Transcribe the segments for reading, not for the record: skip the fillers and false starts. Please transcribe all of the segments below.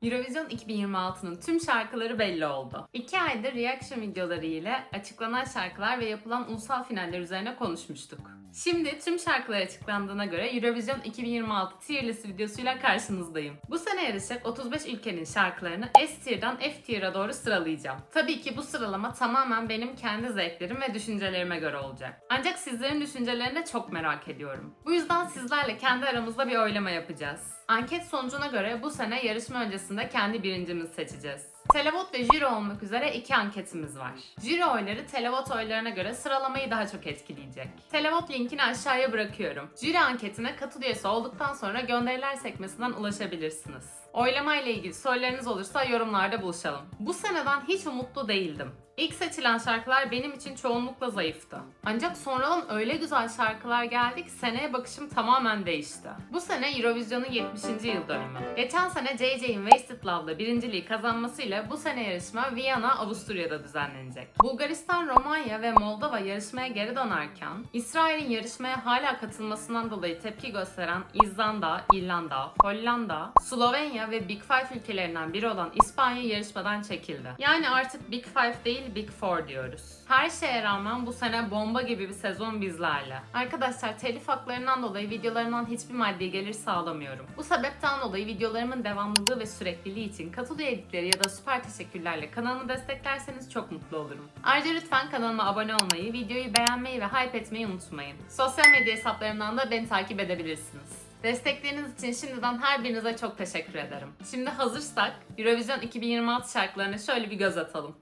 Eurovision 2026'nın tüm şarkıları belli oldu. 2 aydır reaction videoları ile açıklanan şarkılar ve yapılan ulusal finaller üzerine konuşmuştuk. Şimdi tüm şarkılar açıklandığına göre Eurovision 2026 tier list videosuyla karşınızdayım. Bu sene yarışacak 35 ülkenin şarkılarını S tier'dan F tier'a doğru sıralayacağım. Tabii ki bu sıralama tamamen benim kendi zevklerim ve düşüncelerime göre olacak. Ancak sizlerin düşüncelerini de çok merak ediyorum. Bu yüzden sizlerle kendi aramızda bir oylama yapacağız. Anket sonucuna göre bu sene yarışma öncesinde kendi birincimizi seçeceğiz. Televot ve jüri olmak üzere 2 anketimiz var. Jüri oyları televot oylarına göre sıralamayı daha çok etkileyecek. Televot linkini aşağıya bırakıyorum. Jüri anketine katıl üyesi olduktan sonra gönderiler sekmesinden ulaşabilirsiniz. Oylama ile ilgili sorularınız olursa yorumlarda buluşalım. Bu seneden hiç umutlu değildim. İlk seçilen şarkılar benim için çoğunlukla zayıftı. Ancak sonradan öyle güzel şarkılar geldi ki seneye bakışım tamamen değişti. Bu sene Eurovision'un 70. yıl dönümü. Geçen sene JJ'in Wasted Love'la birinciliği kazanmasıyla bu sene yarışma Viyana, Avusturya'da düzenlenecek. Bulgaristan, Romanya ve Moldova yarışmaya geri dönerken, İsrail'in yarışmaya hala katılmasından dolayı tepki gösteren İzlanda, İrlanda, Hollanda, Slovenya ve Big Five ülkelerinden biri olan İspanya yarışmadan çekildi. Yani artık Big Five değil Big Four diyoruz. Her şeye rağmen bu sene bomba gibi bir sezon bizlerle. Arkadaşlar telif haklarından dolayı videolarımdan hiçbir maddi gelir sağlamıyorum. Bu sebepten dolayı videolarımın devamlılığı ve sürekliliği için katıl üyelikleri ya da süper teşekkürlerle kanalımı desteklerseniz çok mutlu olurum. Ayrıca lütfen kanalıma abone olmayı, videoyu beğenmeyi ve hype etmeyi unutmayın. Sosyal medya hesaplarımdan da beni takip edebilirsiniz. Destekleriniz için şimdiden her birinize çok teşekkür ederim. Şimdi hazırsak Eurovision 2026 şarkılarına şöyle bir göz atalım.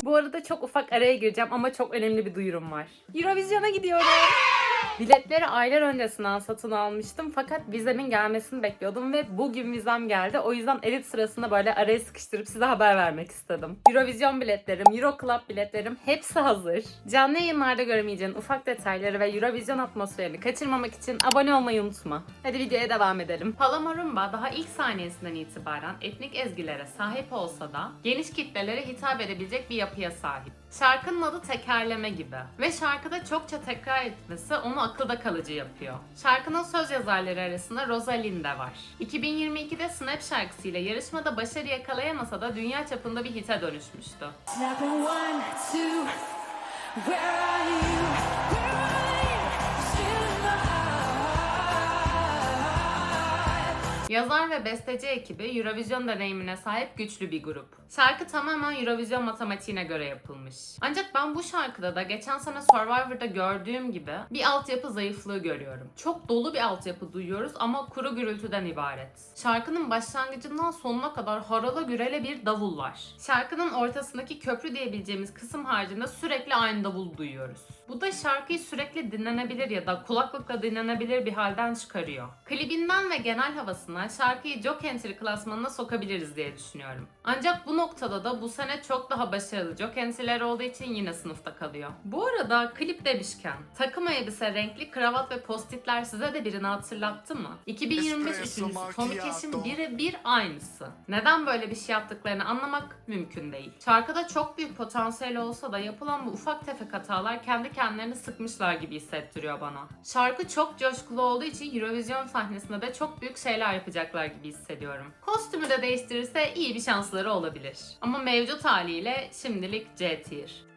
Bu arada çok ufak araya gireceğim ama çok önemli bir duyurum var. Eurovision'a gidiyorum. Biletleri aylar öncesinden satın almıştım fakat vizemin gelmesini bekliyordum ve bugün vizem geldi. O yüzden edit sırasında böyle araya sıkıştırıp size haber vermek istedim. Eurovision biletlerim, Euro Club biletlerim hepsi hazır. Canlı yayınlarda göremeyeceğin ufak detayları ve Eurovision atmosferini kaçırmamak için abone olmayı unutma. Hadi videoya devam edelim. Palomarumba daha ilk saniyesinden itibaren etnik ezgilere sahip olsa da geniş kitlelere hitap edebilecek bir yapıya sahip. Şarkının adı tekerleme gibi ve şarkıda çokça tekrar etmesi onu akılda kalıcı yapıyor. Şarkının söz yazarları arasında Rosalind de var. 2022'de Snap şarkısıyla yarışmada başarı yakalayamasa da dünya çapında bir hite dönüşmüştü. Yazar ve besteci ekibi Eurovision deneyimine sahip güçlü bir grup. Şarkı tamamen Eurovision matematiğine göre yapılmış. Ancak ben bu şarkıda da geçen sene Survivor'da gördüğüm gibi bir altyapı zayıflığı görüyorum. Çok dolu bir altyapı duyuyoruz ama kuru gürültüden ibaret. Şarkının başlangıcından sonuna kadar harala gürele bir davul var. Şarkının ortasındaki köprü diyebileceğimiz kısım haricinde sürekli aynı davul duyuyoruz. Bu da şarkıyı sürekli dinlenebilir ya da kulaklıkla dinlenebilir bir halden çıkarıyor. Klibinden ve genel havasına şarkıyı Jock Entry klasmanına sokabiliriz diye düşünüyorum. Ancak bu noktada da bu sene çok daha başarılı Jock Entry'ler olduğu için yine sınıfta kalıyor. Bu arada klip demişken takım elbise, renkli kravat ve postitler size de birini hatırlattı mı? 2025 üçüncüsü Tommy Cash'in birebir aynısı. Neden böyle bir şey yaptıklarını anlamak mümkün değil. Şarkıda çok büyük potansiyel olsa da yapılan bu ufak tefek hatalar kendi kendilerini sıkmışlar gibi hissettiriyor bana. Şarkı çok coşkulu olduğu için Eurovision sahnesinde de çok büyük şeyler yapacaklar gibi hissediyorum. Kostümü de değiştirirse iyi bir şansları olabilir. Ama mevcut haliyle şimdilik C tier.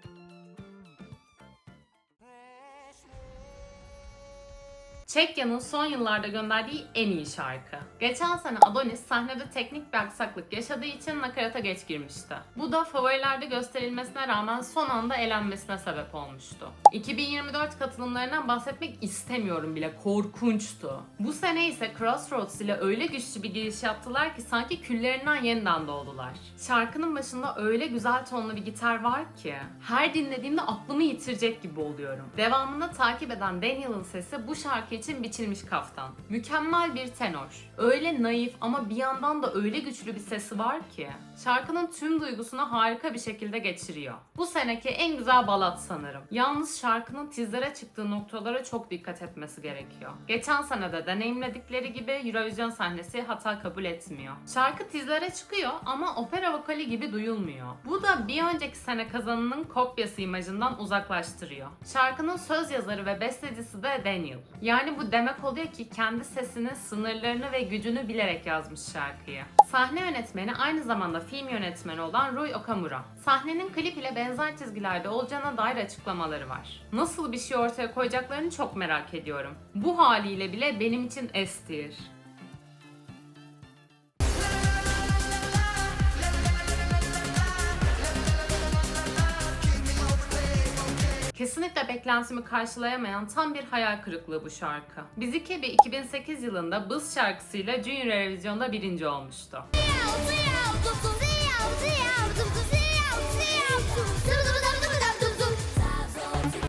Çekya'nın son yıllarda gönderdiği en iyi şarkı. Geçen sene Adonis sahnede teknik bir aksaklık yaşadığı için nakarata geç girmişti. Bu da favorilerde gösterilmesine rağmen son anda elenmesine sebep olmuştu. 2024 katılımlarından bahsetmek istemiyorum bile, korkunçtu. Bu sene ise Crossroads ile öyle güçlü bir giriş yaptılar ki sanki küllerinden yeniden doğdular. Şarkının başında öyle güzel tonlu bir gitar var ki her dinlediğimde aklımı yitirecek gibi oluyorum. Devamında takip eden Daniel'ın sesi bu şarkıyı için biçilmiş kaftan. Mükemmel bir tenor. Öyle naif ama bir yandan da öyle güçlü bir sesi var ki şarkının tüm duygusunu harika bir şekilde geçiriyor. Bu seneki en güzel balat sanırım. Yalnız şarkının tizlere çıktığı noktalara çok dikkat etmesi gerekiyor. Geçen sene de deneyimledikleri gibi Eurovision sahnesi hata kabul etmiyor. Şarkı tizlere çıkıyor ama opera vokali gibi duyulmuyor. Bu da bir önceki sene kazanının kopyası imajından uzaklaştırıyor. Şarkının söz yazarı ve bestecisi de Daniel. Yani bu demek oluyor ki kendi sesinin sınırlarını ve gücünü bilerek yazmış şarkıyı. Sahne yönetmeni aynı zamanda film yönetmeni olan Rui Okamura. Sahnenin klip ile benzer çizgilerde olacağına dair açıklamaları var. Nasıl bir şey ortaya koyacaklarını çok merak ediyorum. Bu haliyle bile benim için S tier. Kesinlikle beklentimi karşılayamayan tam bir hayal kırıklığı bu şarkı. BİZİKEBİ 2008 yılında Bız şarkısıyla Junior Eurovision'da birinci olmuştu.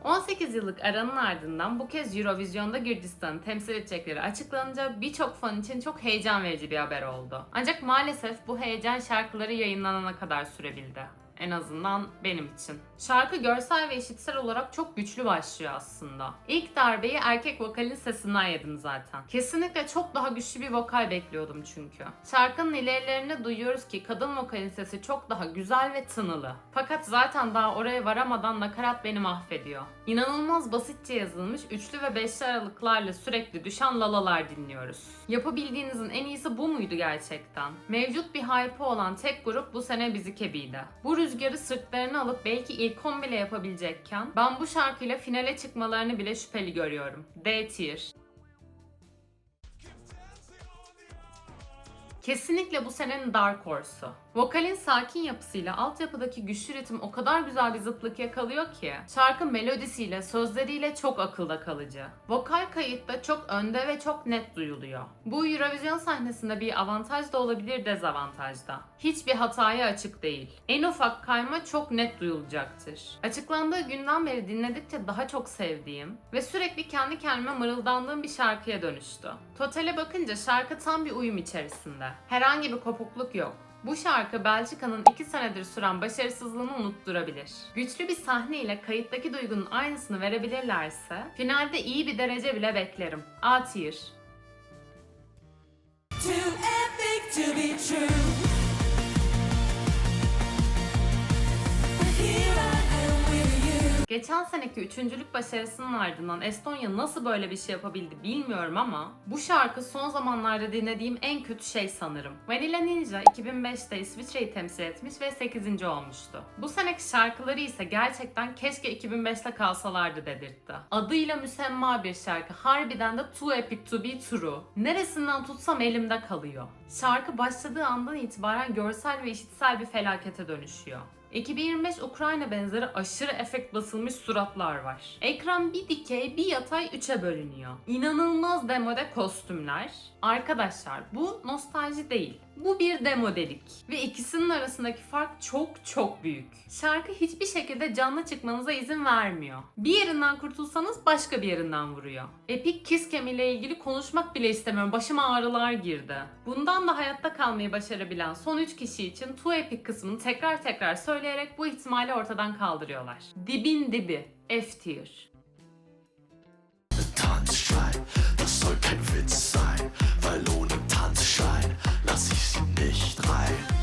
18 yıllık aranın ardından bu kez Eurovision'da Gürcistan'ı temsil edecekleri açıklanınca birçok fan için çok heyecan verici bir haber oldu. Ancak maalesef bu heyecan şarkıları yayınlanana kadar sürebildi. En azından benim için. Şarkı görsel ve işitsel olarak çok güçlü başlıyor aslında. İlk darbeyi erkek vokalin sesinden yedim zaten. Kesinlikle çok daha güçlü bir vokal bekliyordum çünkü. Şarkının ilerilerinde duyuyoruz ki kadın vokalin sesi çok daha güzel ve tınılı. Fakat zaten daha oraya varamadan nakarat beni mahvediyor. İnanılmaz basitçe yazılmış üçlü ve beşli aralıklarla sürekli düşen lalalar dinliyoruz. Yapabildiğinizin en iyisi bu muydu gerçekten? Mevcut bir hype'ı olan tek grup bu sene BİZİKEBİ'ydi. Bu rüzgarı sırtlarına alıp belki ilk 10 bile yapabilecekken ben bu şarkıyla finale çıkmalarını bile şüpheli görüyorum. D tier. Kesinlikle bu senenin Dark Horse'u. Vokalin sakin yapısıyla altyapıdaki güçlü ritim o kadar güzel bir zıtlık yakalıyor ki şarkı melodisiyle, sözleriyle çok akılda kalıcı. Vokal kayıtta çok önde ve çok net duyuluyor. Bu Eurovision sahnesinde bir avantaj da olabilir, dezavantaj da. Hiçbir hataya açık değil. En ufak kayma çok net duyulacaktır. Açıklandığı günden beri dinledikçe daha çok sevdiğim ve sürekli kendi kendime mırıldandığım bir şarkıya dönüştü. Totale bakınca şarkı tam bir uyum içerisinde. Herhangi bir kopukluk yok. Bu şarkı Belçika'nın 2 senedir süren başarısızlığını unutturabilir. Güçlü bir sahne ile kayıttaki duygunun aynısını verebilirlerse finalde iyi bir derece bile beklerim. A tier. Too epic to be true. Geçen seneki üçüncülük başarısının ardından Estonya nasıl böyle bir şey yapabildi bilmiyorum ama bu şarkı son zamanlarda dinlediğim en kötü şey sanırım. Vanilla Ninja 2005'te İsviçre'yi temsil etmiş ve 8. olmuştu. Bu seneki şarkıları ise gerçekten keşke 2005'te kalsalardı dedirtti. Adıyla müsemma bir şarkı, harbiden de too epic to be true. Neresinden tutsam elimde kalıyor. Şarkı başladığı andan itibaren görsel ve işitsel bir felakete dönüşüyor. 2025 Ukrayna benzeri aşırı efekt basılmış suratlar var. Ekran bir dikey bir yatay 3'e bölünüyor. İnanılmaz demode kostümler. Arkadaşlar bu nostalji değil. Bu bir demodelik. Ve ikisinin arasındaki fark çok çok büyük. Şarkı hiçbir şekilde canlı çıkmanıza izin vermiyor. Bir yerinden kurtulsanız başka bir yerinden vuruyor. Epic Kiss Cam ile ilgili konuşmak bile istemiyorum. Başıma ağrılar girdi. Bundan da hayatta kalmayı başarabilen son 3 kişi için Too Epic kısmını tekrar tekrar söyleyerek bu ihtimali ortadan kaldırıyorlar. Dibin dibi. F tier. Tanzschein, das soll kein Witz sein, weil ohne Tanzschein lass ich sie nicht rein.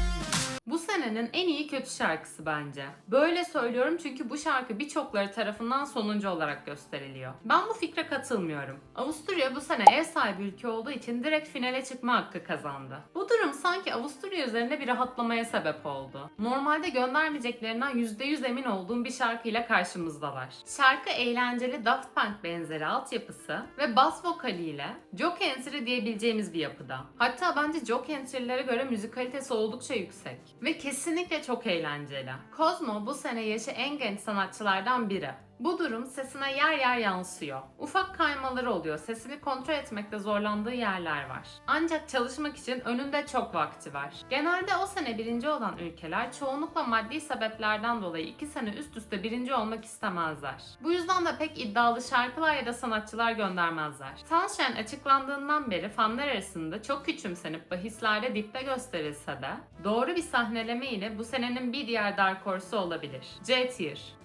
Bu senenin en iyi kötü şarkısı bence. Böyle söylüyorum çünkü bu şarkı birçokları tarafından sonuncu olarak gösteriliyor. Ben bu fikre katılmıyorum. Avusturya bu sene ev sahibi ülke olduğu için direkt finale çıkma hakkı kazandı. Bu durum sanki Avusturya üzerinde bir rahatlamaya sebep oldu. Normalde göndermeyeceklerinden %100 emin olduğum bir şarkıyla karşımızdalar. Şarkı eğlenceli Daft Punk benzeri altyapısı ve bas vokaliyle joke entry diyebileceğimiz bir yapıda. Hatta bence joke entry'lere göre müzikalitesi oldukça yüksek. Ve kesinlikle çok eğlenceli. Cosmo bu sene yaşı en genç sanatçılardan biri. Bu durum sesine yer yer yansıyor. Ufak kaymaları oluyor, sesini kontrol etmekte zorlandığı yerler var. Ancak çalışmak için önünde çok vakti var. Genelde o sene birinci olan ülkeler çoğunlukla maddi sebeplerden dolayı 2 sene üst üste birinci olmak istemezler. Bu yüzden de pek iddialı şarkılar ya da sanatçılar göndermezler. Sunshine açıklandığından beri fanlar arasında çok küçümsenip bahislerde dipte gösterilse de doğru bir sahneleme ile bu senenin bir diğer dark horse'u olabilir. J-Tier.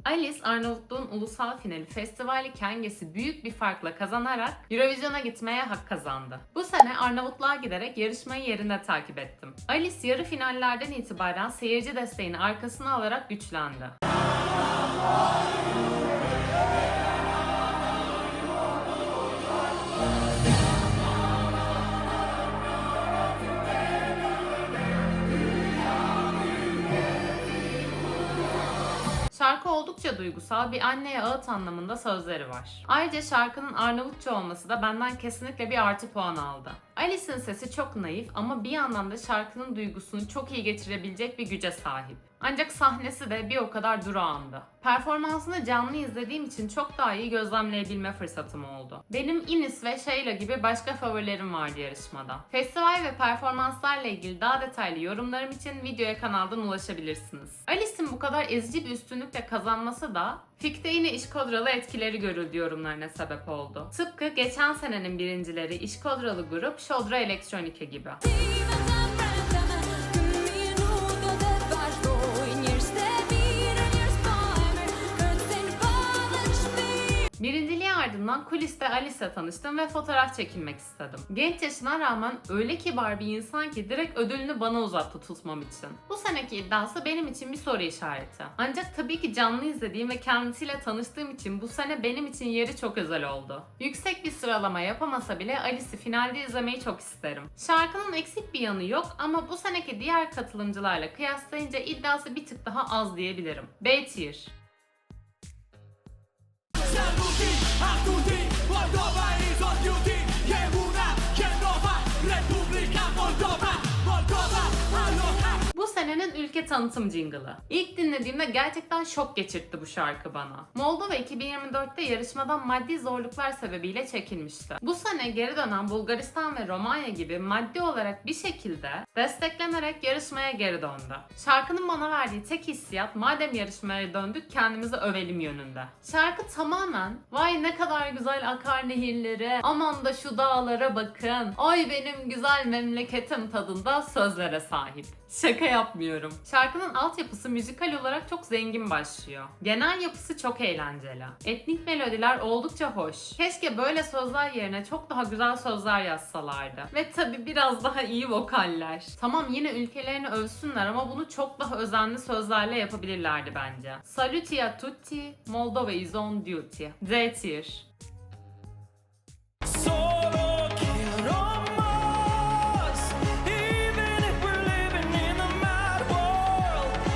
Alice, Arnavutluğun ulusal finali Festivali Kengesi büyük bir farkla kazanarak Eurovision'a gitmeye hak kazandı. Bu sene Arnavutluğa giderek yarışmayı yerinde takip ettim. Alice yarı finallerden itibaren seyirci desteğini arkasına alarak güçlendi. Şarkı oldukça duygusal, bir anneye ağıt anlamında sözleri var. Ayrıca şarkının Arnavutça olması da benden kesinlikle bir artı puan aldı. Alice'in sesi çok naif ama bir yandan da şarkının duygusunu çok iyi geçirebilecek bir güce sahip. Ancak sahnesi de bir o kadar durağandı. Performansını canlı izlediğim için çok daha iyi gözlemleyebilme fırsatım oldu. Benim Ines ve Sheila gibi başka favorilerim vardı yarışmada. Festival ve performanslarla ilgili daha detaylı yorumlarım için videoya kanaldan ulaşabilirsiniz. Alice'in bu kadar ezici bir üstünlükle kazanması da Fik'te yine İşkodralı etkileri görüldü yorumlarına sebep oldu. Tıpkı geçen senenin birincileri İşkodralı grup Shodra Electronica gibi. Birinciliği ardından kuliste Alice'le tanıştım ve fotoğraf çekilmek istedim. Genç yaşına rağmen öyle kibar bir insan ki direkt ödülünü bana uzattı tutmam için. Bu seneki iddiası benim için bir soru işareti. Ancak tabii ki canlı izlediğim ve kendisiyle tanıştığım için bu sene benim için yeri çok özel oldu. Yüksek bir sıralama yapamasa bile Alice'i finalde izlemeyi çok isterim. Şarkının eksik bir yanı yok ama bu seneki diğer katılımcılarla kıyaslayınca iddiası bir tık daha az diyebilirim. B-Tier. Bu senenin ülke tanıtım jingle'ı. İlk dinlediğimde gerçekten şok geçirtti bu şarkı bana. Moldova 2024'te yarışmadan maddi zorluklar sebebiyle çekilmişti. Bu sene geri dönen Bulgaristan ve Romanya gibi maddi olarak bir şekilde desteklenerek yarışmaya geri döndü. Şarkının bana verdiği tek hissiyat madem yarışmaya döndük kendimizi övelim yönünde. Şarkı tamamen vay ne kadar güzel akar nehirleri, aman da şu dağlara bakın, ay benim güzel memleketim tadında sözlere sahip. Şaka yapmıyorum. Şarkının altyapısı müzikal olarak çok zengin başlıyor. Genel yapısı çok eğlenceli. Etnik melodiler oldukça hoş. Keşke böyle sözler yerine çok daha güzel sözler yazsalardı. Ve tabii biraz daha iyi vokaller. Tamam yine ülkelerini övsünler ama bunu çok daha özenli sözlerle yapabilirlerdi bence. Salutia tutti, Moldova is on duty. D-Tier.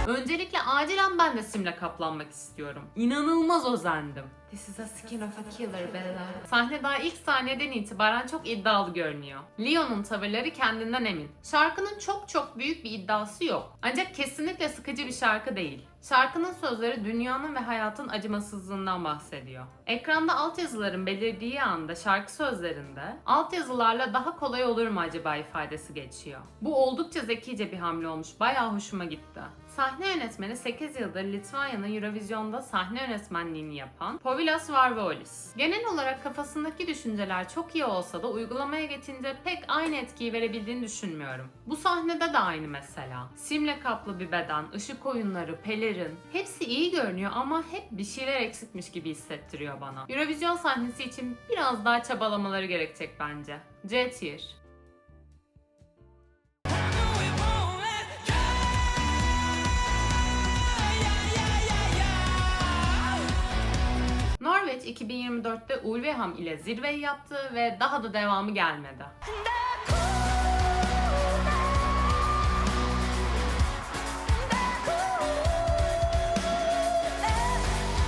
Öncelikle acilen ben de simle kaplanmak istiyorum. İnanılmaz özendim. This is a skin of a killer Bella. Sahne daha ilk saniyeden itibaren çok iddialı görünüyor. Leon'un tavırları kendinden emin. Şarkının çok büyük bir iddiası yok. Ancak kesinlikle sıkıcı bir şarkı değil. Şarkının sözleri dünyanın ve hayatın acımasızlığından bahsediyor. Ekranda altyazıların belirdiği anda şarkı sözlerinde altyazılarla daha kolay olur mu acaba ifadesi geçiyor. Bu oldukça zekice bir hamle olmuş. Bayağı hoşuma gitti. Sahne yönetmeni 8 yıldır Litvanya'nın Eurovision'da sahne yönetmenliğini yapan Povilas Varvalis. Genel olarak kafasındaki düşünceler çok iyi olsa da uygulamaya geçince pek aynı etkiyi verebildiğini düşünmüyorum. Bu sahnede de aynı mesela. Simle kaplı bir beden, ışık oyunları, pelerin hepsi iyi görünüyor ama hep bir şeyler eksikmiş gibi hissettiriyor bana. Eurovision sahnesi için biraz daha çabalamaları gerekecek bence. C-Tier. Norveç 2024'te Ulveham ile zirveyi yaptı ve daha da devamı gelmedi.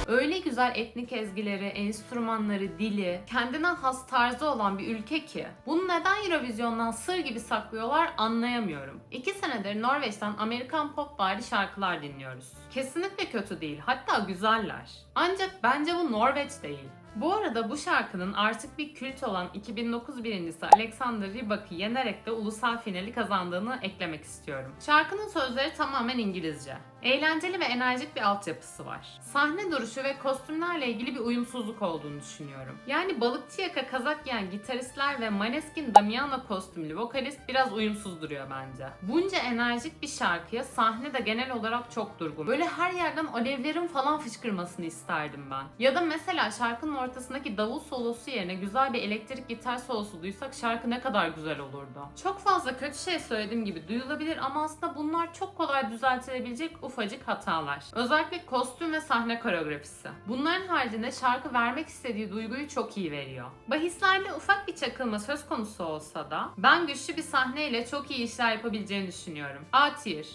Öyle güzel güzel etnik ezgileri, enstrümanları, dili, kendine has tarzı olan bir ülke ki bunu neden Eurovision'dan sır gibi saklıyorlar anlayamıyorum. 2 senedir Norveç'ten Amerikan pop vari şarkılar dinliyoruz. Kesinlikle kötü değil, hatta güzeller. Ancak bence bu Norveç değil. Bu arada bu şarkının artık bir kült olan 2009 birincisi Alexander Rybak'ı yenerek de ulusal finali kazandığını eklemek istiyorum. Şarkının sözleri tamamen İngilizce. Eğlenceli ve enerjik bir altyapısı var. Sahne duruşu ve kostümlerle ilgili bir uyumsuzluk olduğunu düşünüyorum. Yani balıkçı yaka kazak giyen gitaristler ve Maneskin Damiano kostümlü vokalist biraz uyumsuz duruyor bence. Bunca enerjik bir şarkıya sahne de genel olarak çok durgun. Böyle her yerden alevlerin falan fışkırmasını isterdim ben. Ya da mesela şarkının ortasındaki davul solosu yerine güzel bir elektrik gitar solosu duysak şarkı ne kadar güzel olurdu. Çok fazla kötü şey söylediğim gibi duyulabilir ama aslında bunlar çok kolay düzeltilebilecek ufacık hatalar. Özellikle kostüm ve sahne koreografisi. Bunların haricinde şarkı vermek istediği duyguyu çok iyi veriyor. Bahislerle ufak bir çakılma söz konusu olsa da ben güçlü bir sahneyle çok iyi işler yapabileceğini düşünüyorum. A tier.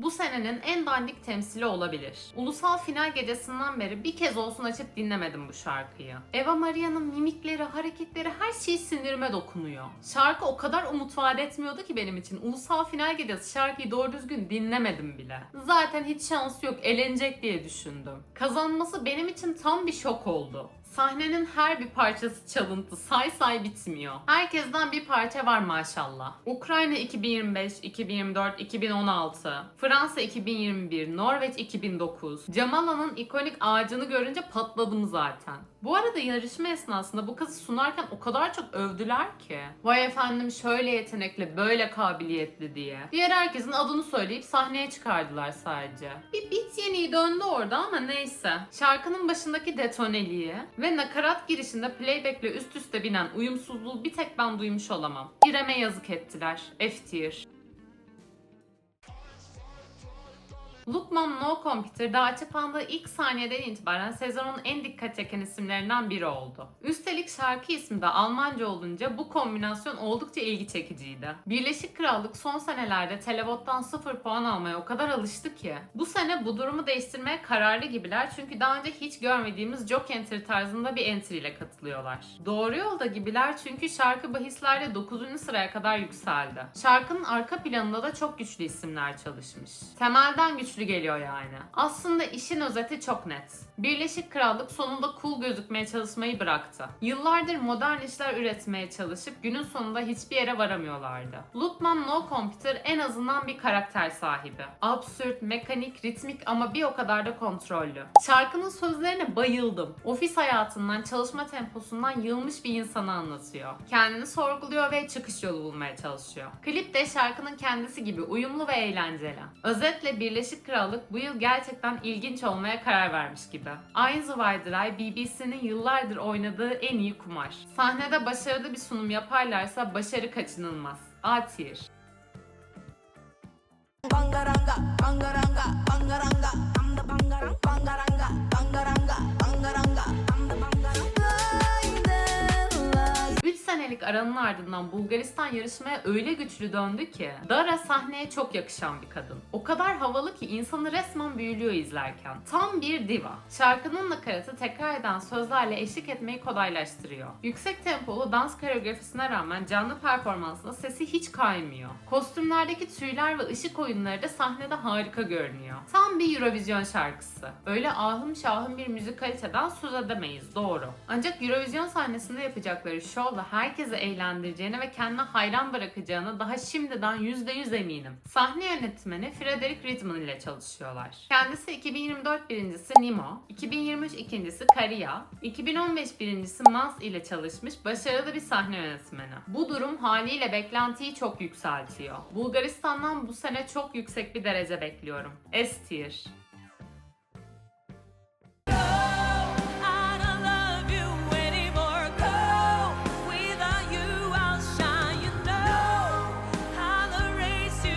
Bu senenin en dandik temsili olabilir. Ulusal final gecesinden beri bir kez olsun açıp dinlemedim bu şarkıyı. Eva Maria'nın mimikleri, hareketleri, her şey sinirime dokunuyor. Şarkı o kadar umut vaat etmiyordu ki benim için. Ulusal final gecesi şarkıyı doğru düzgün dinlemedim bile. Zaten hiç şansı yok, elenecek diye düşündüm. Kazanması benim için tam bir şok oldu. Sahnenin her bir parçası çalıntı, say say bitmiyor. Herkesten bir parça var maşallah. Ukrayna 2025, 2024, 2016, Fransa 2021, Norveç 2009. Cemala'nın ikonik ağacını görünce patladım zaten. Bu arada yarışma esnasında bu kızı sunarken o kadar çok övdüler ki. Vay efendim şöyle yetenekli, böyle kabiliyetli diye. Diğer herkesin adını söyleyip sahneye çıkardılar sadece. Bir bit yeniği döndü orada ama neyse. Şarkının başındaki detoneliği ve nakarat girişinde playback'le üst üste binen uyumsuzluğu bir tek ben duymuş olamam. İrem'e yazık ettiler. F tier. Look Mom No Computer daha açıklandığı ilk saniyeden itibaren sezonun en dikkat çeken isimlerinden biri oldu. Üstelik şarkı ismi de Almanca olunca bu kombinasyon oldukça ilgi çekiciydi. Birleşik Krallık son senelerde televottan 0 puan almaya o kadar alıştı ki bu sene bu durumu değiştirmeye kararlı gibiler çünkü daha önce hiç görmediğimiz Joke Entry tarzında bir entry ile katılıyorlar. Doğru yolda gibiler çünkü şarkı bahislerde 9. sıraya kadar yükseldi. Şarkının arka planında da çok güçlü isimler çalışmış. Temelden güçlü geliyor yani. Aslında işin özeti çok net. Birleşik Krallık sonunda cool gözükmeye çalışmayı bıraktı. Yıllardır modern işler üretmeye çalışıp günün sonunda hiçbir yere varamıyorlardı. Lookman No Computer en azından bir karakter sahibi. Absürt, mekanik, ritmik ama bir o kadar da kontrollü. Şarkının sözlerine bayıldım. Ofis hayatından, çalışma temposundan yılmış bir insanı anlatıyor. Kendini sorguluyor ve çıkış yolu bulmaya çalışıyor. Klip de şarkının kendisi gibi uyumlu ve eğlenceli. Özetle Birleşik Krallık bu yıl gerçekten ilginç olmaya karar vermiş gibi. Eyes Wide Eye BBC'nin yıllardır oynadığı en iyi kumar. Sahnede başarılı bir sunum yaparlarsa başarı kaçınılmaz. A tier. Bangaranga, bangaranga, bangaranga, bangaranga, bangaranga, bangaranga, bangaranga, bangaranga. 3 senelik aranın ardından Bulgaristan yarışmaya öyle güçlü döndü ki Dara sahneye çok yakışan bir kadın. O kadar havalı ki insanı resmen büyülüyor izlerken. Tam bir diva. Şarkının nakaratı tekrar eden sözlerle eşlik etmeyi kolaylaştırıyor. Yüksek tempolu dans koreografisine rağmen canlı performansında sesi hiç kaymıyor. Kostümlerdeki tüyler ve ışık oyunları da sahnede harika görünüyor. Tam bir Eurovision şarkısı. Öyle ahım şahım bir müzikaliteden söz edemeyiz, doğru. Ancak Eurovision sahnesinde yapacakları şovla herkesi eğlendireceğine ve kendine hayran bırakacağına daha şimdiden %100 eminim. Sahne yönetmeni Frederick Ridman ile çalışıyorlar. Kendisi 2024 birincisi Nimo, 2023 ikincisi Karia, 2015 birincisi Mans ile çalışmış başarılı bir sahne yönetmeni. Bu durum haliyle beklentiyi çok yükseltiyor. Bulgaristan'dan bu sene çok yüksek bir derece bekliyorum. S tier.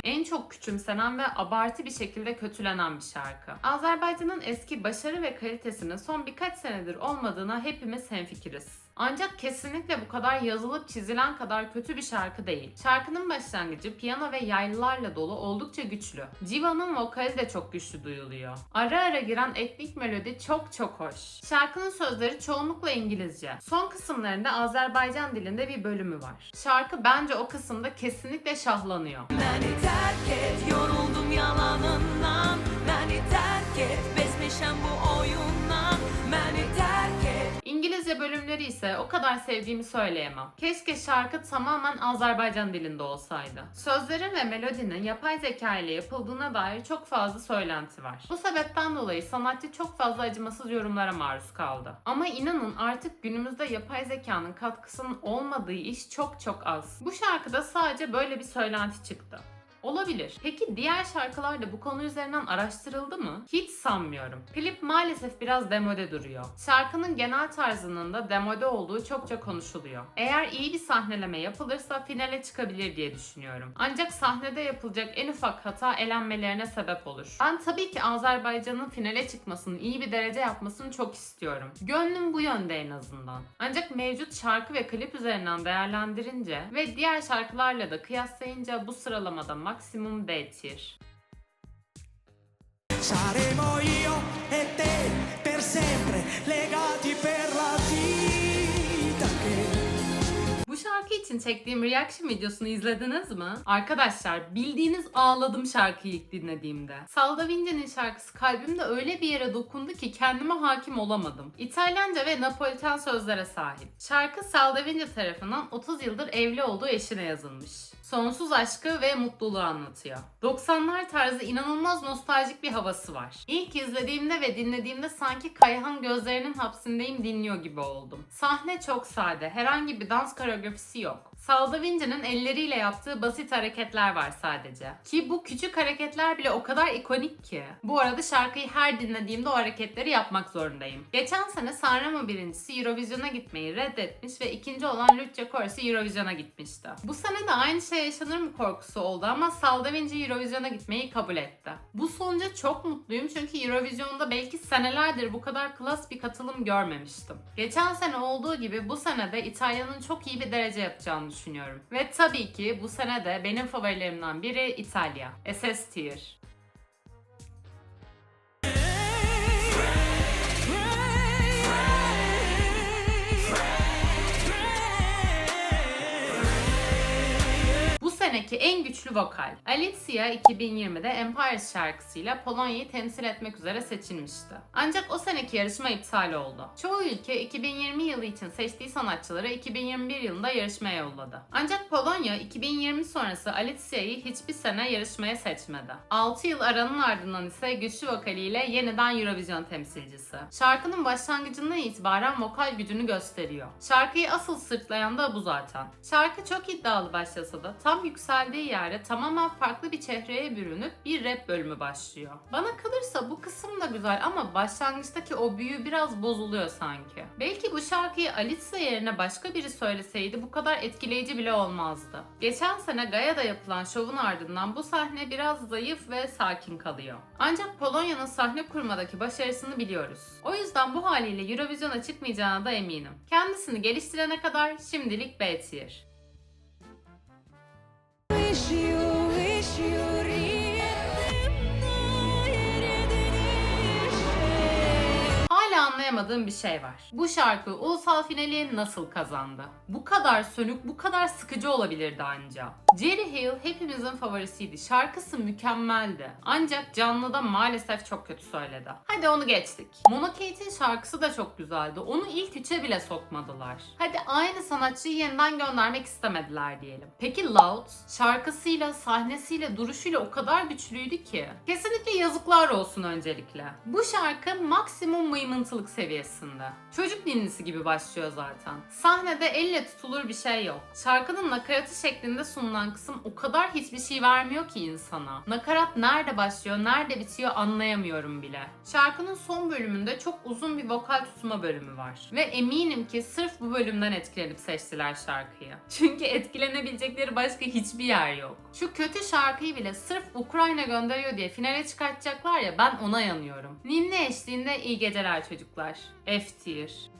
En çok küçümsenen ve abartı bir şekilde kötülenen bir şarkı. Azerbaycan'ın eski başarı ve kalitesinin son birkaç senedir olmadığına hepimiz hemfikiriz. Ancak kesinlikle bu kadar yazılıp çizilen kadar kötü bir şarkı değil. Şarkının başlangıcı piyano ve yaylılarla dolu oldukça güçlü. Civa'nın vokali de çok güçlü duyuluyor. Ara ara giren etnik melodi çok hoş. Şarkının sözleri çoğunlukla İngilizce. Son kısımlarında Azerbaycan dilinde bir bölümü var. Şarkı bence o kısımda kesinlikle şahlanıyor. Beni terk et, yoruldum yalanından. Beni terk et, bezmişem bu oyundan. Beni terk et. İngilizce bölümleri ise o kadar sevdiğimi söyleyemem. Keşke şarkı tamamen Azerbaycan dilinde olsaydı. Sözlerin ve melodinin yapay zeka ile yapıldığına dair çok fazla söylenti var. Bu sebepten dolayı sanatçı çok fazla acımasız yorumlara maruz kaldı. Ama inanın artık günümüzde yapay zekanın katkısının olmadığı iş çok az. Bu şarkıda sadece böyle bir söylenti çıktı. Olabilir. Peki diğer şarkılar da bu konu üzerinden araştırıldı mı? Hiç sanmıyorum. Klip maalesef biraz demode duruyor. Şarkının genel tarzının da demode olduğu çokça konuşuluyor. Eğer iyi bir sahneleme yapılırsa finale çıkabilir diye düşünüyorum. Ancak sahnede yapılacak en ufak hata elenmelerine sebep olur. Ben tabii ki Azerbaycan'ın finale çıkmasını, iyi bir derece yapmasını çok istiyorum. Gönlüm bu yönde en azından. Ancak mevcut şarkı ve klip üzerinden değerlendirince ve diğer şarkılarla da kıyaslayınca bu sıralamada maksimum B tier. Saremo io e te per sempre legati per la vita che Bu şarkı için çektiğim reaction videosunu izlediniz mi? Arkadaşlar bildiğiniz ağladım şarkıyı ilk dinlediğimde. Salda Vince'nin şarkısı kalbimde öyle bir yere dokundu ki kendime hakim olamadım. İtalyanca ve Napoliten sözlere sahip. Şarkı Salda Vince tarafından 30 yıldır evli olduğu eşine yazılmış. Sonsuz aşkı ve mutluluğu anlatıyor. 90'lar tarzı inanılmaz nostaljik bir havası var. İlk izlediğimde ve dinlediğimde sanki Kayhan Gözlerinin Hapsindeyim dinliyor gibi oldum. Sahne çok sade, herhangi bir dans koreografisi yok. Salda Vince'nin elleriyle yaptığı basit hareketler var sadece. Ki bu küçük hareketler bile o kadar ikonik ki. Bu arada şarkıyı her dinlediğimde o hareketleri yapmak zorundayım. Geçen sene Sanremo birincisi Eurovision'a gitmeyi reddetmiş ve ikinci olan Lucia Corsi Eurovision'a gitmişti. Bu sene de aynı şey yaşanır mı korkusu oldu ama Salda Vince Eurovision'a gitmeyi kabul etti. Bu sonuca çok mutluyum çünkü Eurovision'da belki senelerdir bu kadar klas bir katılım görmemiştim. Geçen sene olduğu gibi bu sene de İtalya'nın çok iyi bir derece yapacağını düşünüyorum. Ve tabii ki bu sene de benim favorilerimden biri İtalya. SS Tier. Seneki en güçlü vokal. Alicia 2020'de Empires şarkısıyla Polonya'yı temsil etmek üzere seçilmişti. Ancak o seneki yarışma iptal oldu. Çoğu ülke 2020 yılı için seçtiği sanatçıları 2021 yılında yarışmaya yolladı. Ancak Polonya 2020 sonrası Alicia'yı hiçbir sene yarışmaya seçmedi. 6 yıl aranın ardından ise güçlü vokaliyle yeniden Eurovision temsilcisi. Şarkının başlangıcından itibaren vokal gücünü gösteriyor. Şarkıyı asıl sırtlayan da bu zaten. Şarkı çok iddialı başlasa da tam yükseldiği yerde tamamen farklı bir çehreye bürünüp bir rap bölümü başlıyor. Bana kalırsa bu kısım da güzel ama başlangıçtaki o büyü biraz bozuluyor sanki. Belki bu şarkıyı Alicia yerine başka biri söyleseydi bu kadar etkileyici bile olmazdı. Geçen sene Gaia'da yapılan şovun ardından bu sahne biraz zayıf ve sakin kalıyor. Ancak Polonya'nın sahne kurmadaki başarısını biliyoruz. O yüzden bu haliyle Eurovision'a çıkmayacağına da eminim. Kendisini geliştirene kadar şimdilik B tier. Hala anlayamadığım bir şey var. Bu şarkı ulusal finali nasıl kazandı? Bu kadar sönük, bu kadar sıkıcı olabilirdi anca. Jerry Heil hepimizin favorisiydi. Şarkısı mükemmeldi. Ancak canlıda maalesef çok kötü söyledi. Hadi onu geçtik. Monocate'in şarkısı da çok güzeldi. Onu ilk üçe bile sokmadılar. Hadi aynı sanatçıyı yeniden göndermek istemediler diyelim. Peki Loud? Şarkısıyla, sahnesiyle, duruşuyla o kadar güçlüydü ki. Kesinlikle yazıklar olsun öncelikle. Bu şarkı maksimum mıymıntılık seviyesinde. Çocuk ninnisi gibi başlıyor zaten. Sahnede elle tutulur bir şey yok. Şarkının nakaratı şeklinde sunulan kısım o kadar hiçbir şey vermiyor ki insana. Nakarat nerede başlıyor, nerede bitiyor anlayamıyorum bile. Şarkının son bölümünde çok uzun bir vokal tutma bölümü var. Ve eminim ki sırf bu bölümden etkilenip seçtiler şarkıyı. Çünkü etkilenebilecekleri başka hiçbir yer yok. Şu kötü şarkıyı bile sırf Ukrayna gönderiyor diye finale çıkartacaklar ya, ben ona yanıyorum. Ninni eşliğinde iyi geceler çocuklar. F tier.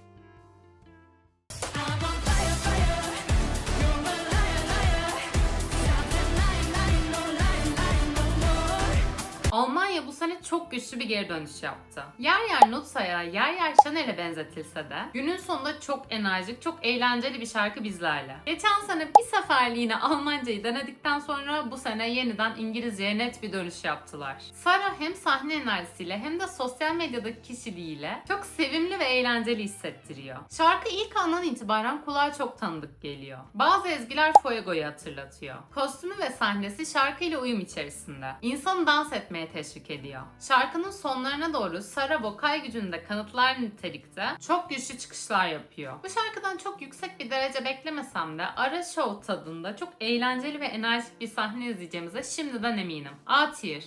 Almanya bu sene çok güçlü bir geri dönüş yaptı. Yer yer Nutsa'ya, yer yer Chanel'e benzetilse de günün sonunda çok enerjik, çok eğlenceli bir şarkı bizlerle. Geçen sene bir seferliğine Almancayı denedikten sonra bu sene yeniden İngilizceye net bir dönüş yaptılar. Sara hem sahne enerjisiyle hem de sosyal medyadaki kişiliğiyle çok sevimli ve eğlenceli hissettiriyor. Şarkı ilk andan itibaren kulağa çok tanıdık geliyor. Bazı ezgiler Fuego'yu hatırlatıyor. Kostümü ve sahnesi şarkıyla uyum içerisinde. İnsanı dans etmeye teşvik ediyor. Şarkının sonlarına doğru Sara vokal gücünü de kanıtlar nitelikte çok güçlü çıkışlar yapıyor. Bu şarkıdan çok yüksek bir derece beklemesem de ara show tadında çok eğlenceli ve enerjik bir sahne izleyeceğimize şimdiden eminim. A tier.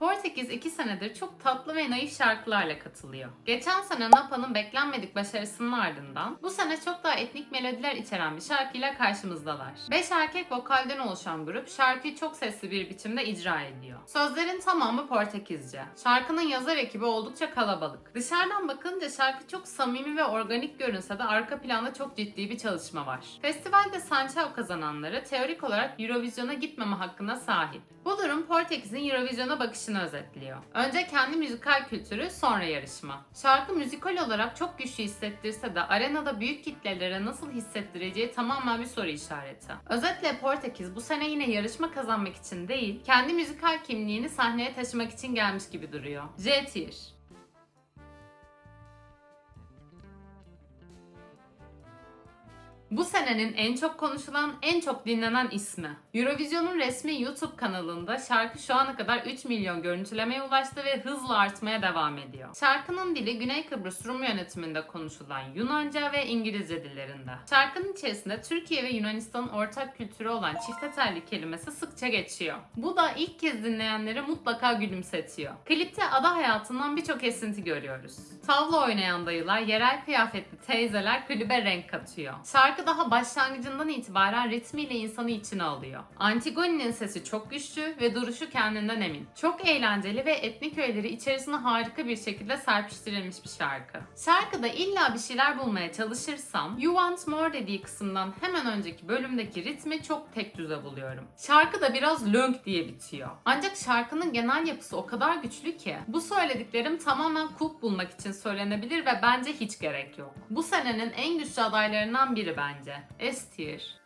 Portekiz 2 senedir çok tatlı ve naif şarkılarla katılıyor. Geçen sene Napa'nın beklenmedik başarısının ardından bu sene çok daha etnik melodiler içeren bir şarkıyla karşımızdalar. 5 erkek vokalden oluşan grup şarkıyı çok sesli bir biçimde icra ediyor. Sözlerin tamamı Portekizce. Şarkının yazar ekibi oldukça kalabalık. Dışarıdan bakınca şarkı çok samimi ve organik görünse de arka planda çok ciddi bir çalışma var. Festivalde Sançao kazananları teorik olarak Eurovision'a gitmeme hakkına sahip. Bu durum Portekiz'in Eurovision'a bakışını özetliyor. Önce kendi müzikal kültürü, sonra yarışma. Şarkı müzikal olarak çok güçlü hissettirse de arenada büyük kitlelere nasıl hissettireceği tamamen bir soru işareti. Özetle Portekiz bu sene yine yarışma kazanmak için değil, kendi müzikal kimliğini sahneye taşımak için gelmiş gibi duruyor. J tier. Bu senenin en çok konuşulan, en çok dinlenen ismi. Eurovision'un resmi YouTube kanalında şarkı şu ana kadar 3 milyon görüntülemeye ulaştı ve hızla artmaya devam ediyor. Şarkının dili Güney Kıbrıs Rum yönetiminde konuşulan Yunanca ve İngilizce dillerinde. Şarkının içerisinde Türkiye ve Yunanistan'ın ortak kültürü olan çiftetelli kelimesi sıkça geçiyor. Bu da ilk kez dinleyenleri mutlaka gülümsetiyor. Klipte ada hayatından birçok esinti görüyoruz. Tavla oynayan dayılar, yerel kıyafetli teyzeler klibe renk katıyor. Şarkı daha başlangıcından itibaren ritmiyle insanı içine alıyor. Antigone'nin sesi çok güçlü ve duruşu kendinden emin. Çok eğlenceli ve etnik öğeleri içerisine harika bir şekilde serpiştirilmiş bir şarkı. Şarkıda illa bir şeyler bulmaya çalışırsam You Want More dediği kısımdan hemen önceki bölümdeki ritmi çok tek düze buluyorum. Şarkı da biraz lönk diye bitiyor. Ancak şarkının genel yapısı o kadar güçlü ki bu söylediklerim tamamen kulp bulmak için söylenebilir ve bence hiç gerek yok. Bu senenin en güçlü adaylarından biri bence. S tier.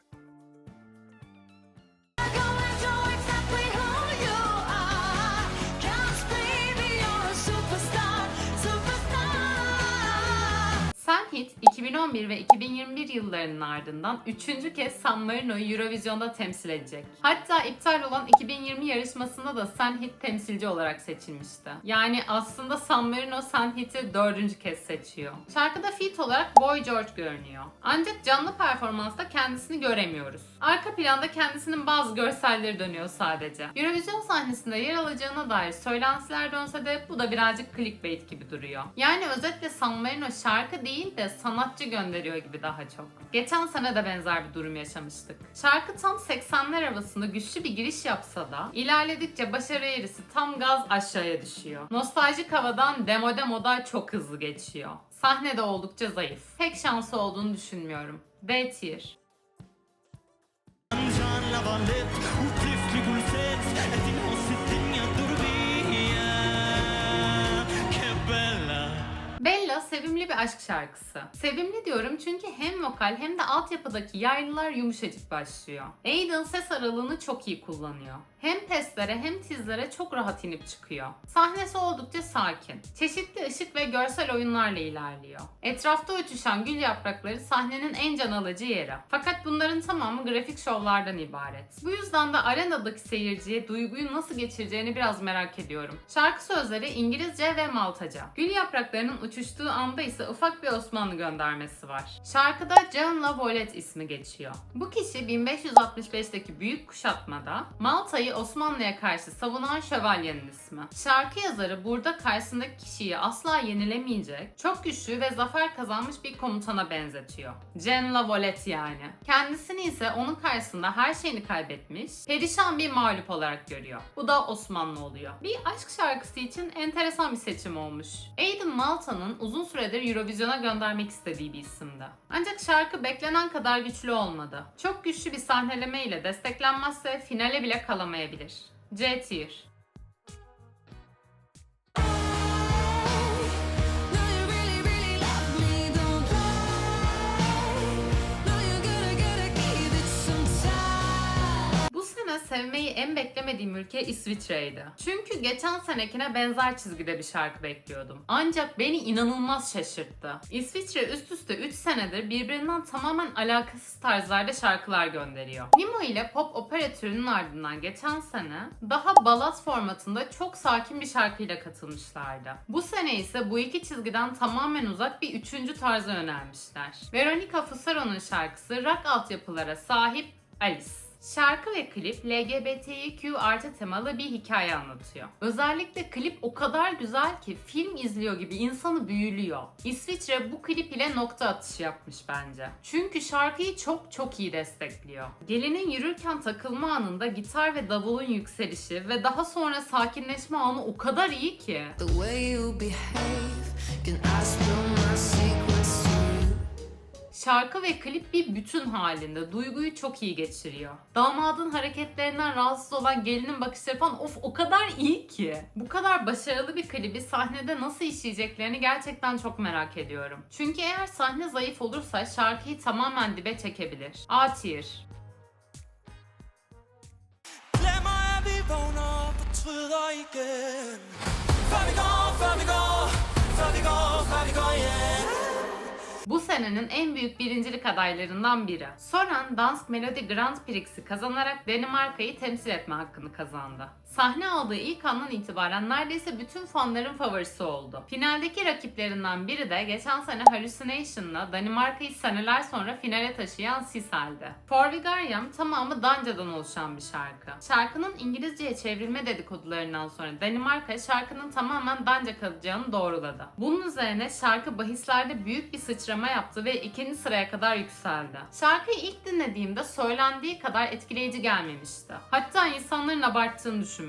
Senhit 2011 ve 2021 yıllarının ardından 3. kez San Marino'yu Eurovision'da temsil edecek. Hatta iptal olan 2020 yarışmasında da Senhit temsilci olarak seçilmişti. Yani aslında San Marino Senhit'i 4. kez seçiyor. Şarkıda feat olarak Boy George görünüyor. Ancak canlı performansta kendisini göremiyoruz. Arka planda kendisinin bazı görselleri dönüyor sadece. Eurovision sahnesinde yer alacağına dair söylentiler dönse de bu da birazcık clickbait gibi duruyor. Yani özetle San Marino şarkı değil de sanatçı gönderiyor gibi daha çok. Geçen sene de benzer bir durum yaşamıştık. Şarkı tam 80'ler havasında güçlü bir giriş yapsa da ilerledikçe başarı eğrisi tam gaz aşağıya düşüyor. Nostaljik havadan demode moda çok hızlı geçiyor. Sahnede oldukça zayıf. Pek şansı olduğunu düşünmüyorum. B tier. Bella sevimli bir aşk şarkısı. Sevimli diyorum çünkü hem vokal hem de altyapıdaki yaylılar yumuşacık başlıyor. Aiden ses aralığını çok iyi kullanıyor. Hem pestlere hem tizlere çok rahat inip çıkıyor. Sahnesi oldukça sakin. Çeşitli ışık ve görsel oyunlarla ilerliyor. Etrafta uçuşan gül yaprakları sahnenin en can alıcı yeri. Fakat bunların tamamı grafik şovlardan ibaret. Bu yüzden de arenadaki seyirciye duyguyu nasıl geçireceğini biraz merak ediyorum. Şarkı sözleri İngilizce ve Maltaca. Gül yapraklarının uçuştuğu düştüğü anda ise ufak bir Osmanlı göndermesi var. Şarkıda John La Valette ismi geçiyor. Bu kişi 1565'teki büyük kuşatmada Malta'yı Osmanlı'ya karşı savunan şövalyenin ismi. Şarkı yazarı burada karşısındaki kişiyi asla yenilemeyecek, çok güçlü ve zafer kazanmış bir komutana benzetiyor. John La Valette yani. Kendisini ise onun karşısında her şeyini kaybetmiş, perişan bir mağlup olarak görüyor. Bu da Osmanlı oluyor. Bir aşk şarkısı için enteresan bir seçim olmuş. Aiden Malta'nın uzun süredir Eurovision'a göndermek istediği bir isimdi. Ancak şarkı beklenen kadar güçlü olmadı. Çok güçlü bir sahneleme ile desteklenmezse finale bile kalamayabilir. C Tier. Bu sene sevmeyi en beklemediğim ülke İsviçre'ydi. Çünkü geçen senekine benzer çizgide bir şarkı bekliyordum. Ancak beni inanılmaz şaşırttı. İsviçre üst üste 3 senedir birbirinden tamamen alakasız tarzlarda şarkılar gönderiyor. Nimo ile pop opera türünün ardından geçen sene daha balat formatında çok sakin bir şarkıyla katılmışlardı. Bu sene ise bu iki çizgiden tamamen uzak bir üçüncü tarza yönelmişler. Veronica Fusaro'nun şarkısı rock altyapılara sahip Alice. Şarkı ve klip LGBTQ artı temalı bir hikaye anlatıyor. Özellikle klip o kadar güzel ki film izliyor gibi insanı büyülüyor. İsviçre bu klip ile nokta atışı yapmış bence. Çünkü şarkıyı çok iyi destekliyor. Gelinin yürürken takılma anında gitar ve davulun yükselişi ve daha sonra sakinleşme anı o kadar iyi ki. The way you behave, can I spill my secrets to you? Şarkı ve klip bir bütün halinde duyguyu çok iyi geçiriyor. Damadın hareketlerinden rahatsız olan gelinin bakışları falan o kadar iyi ki. Bu kadar başarılı bir klibi sahnede nasıl işleyeceklerini gerçekten çok merak ediyorum. Çünkü eğer sahne zayıf olursa şarkıyı tamamen dibe çekebilir. A Tier. Lad mig vi vågner og fortryder igen. Før vi går, før vi går, før vi går, før vi går, yeah. Bu senenin en büyük birincilik adaylarından biri. Soran Dansk Melodi Grand Prix'si kazanarak Danimarka'yı temsil etme hakkını kazandı. Sahne aldığı ilk andan itibaren neredeyse bütün fanların favorisi oldu. Finaldeki rakiplerinden biri de geçen sene Hallucination'la Danimarka'yı seneler sonra finale taşıyan Sisel'di. Forvigariyam tamamı Danca'dan oluşan bir şarkı. Şarkının İngilizceye çevrilme dedikodularından sonra Danimarka şarkının tamamen Danca kalacağını doğruladı. Bunun üzerine şarkı bahislerde büyük bir sıçrama yaptı ve ikinci sıraya kadar yükseldi. Şarkıyı ilk dinlediğimde söylendiği kadar etkileyici gelmemişti. Hatta insanların abarttığını düşünmüştüm.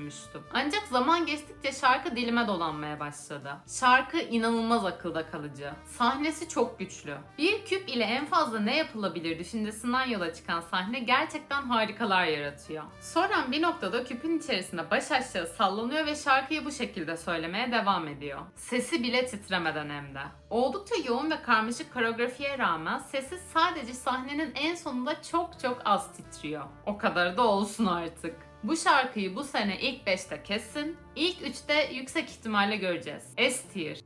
Ancak zaman geçtikçe şarkı dilime dolanmaya başladı. Şarkı inanılmaz akılda kalıcı. Sahnesi çok güçlü. Bir küp ile en fazla ne yapılabilir düşüncesinden yola çıkan sahne gerçekten harikalar yaratıyor. Soran bir noktada küpün içerisinde baş aşağı sallanıyor ve şarkıyı bu şekilde söylemeye devam ediyor. Sesi bile titremeden hem de. Oldukça yoğun ve karmaşık koreografiye rağmen sesi sadece sahnenin en sonunda çok az titriyor. O kadar da olsun artık. Bu şarkıyı bu sene ilk 5'te kesin, ilk 3'te yüksek ihtimalle göreceğiz. S Tier.